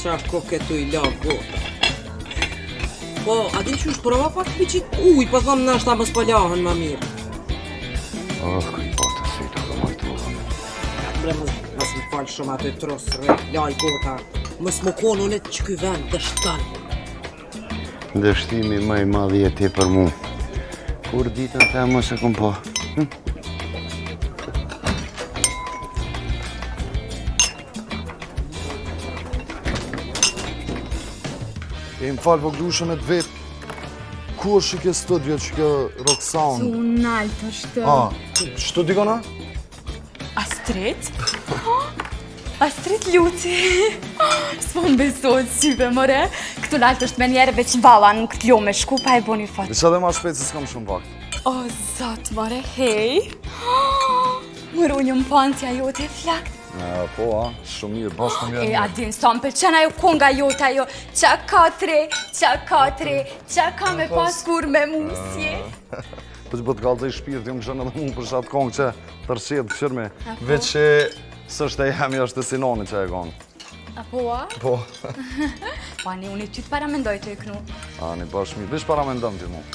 qa koketu I la gota. Po, a di që është prova pak piqit uj, po thëmë nështë ta mës pëllahen ma mirë. Kuj bota, se I të dhe majtu. Bre, mës më falë shumë atë I trosë, laj gota. Mës më konë unë që këj vend dështan. Dështimi më I madhi e ti për mu. Kur ditën të më se kom po. E më falë, po gdushe me të vetë. Ku është që studio që kjo rock sound? Su naltë është... Qëtu dikona? Astrid? Astrid Luci? S'po më besojt syve, more. Këtu naltë është me njerë veç vala në këtë jo me shku, pa e bo një fatë. Veqa dhe ma shpejt se s'kam shumë vakt. O, zot, more, hej. Mërë unë më pansja jote e flakt. Po, shumë mirë, bashkë më E, a din, sa më përqen ajo konga jote, ajo qa ka me paskur me musje. Po që bëtë kalëzaj shpirt, jëmë këshën edhe mund për shatë kongë që tërshet këshërme. Veç që sështë e jemi është e sinoni që e konë. A po, a? Po. Po, ani, unë I ty të paramendoj të I knu. Ani, bashkë mirë, bish paramendëm ti mu.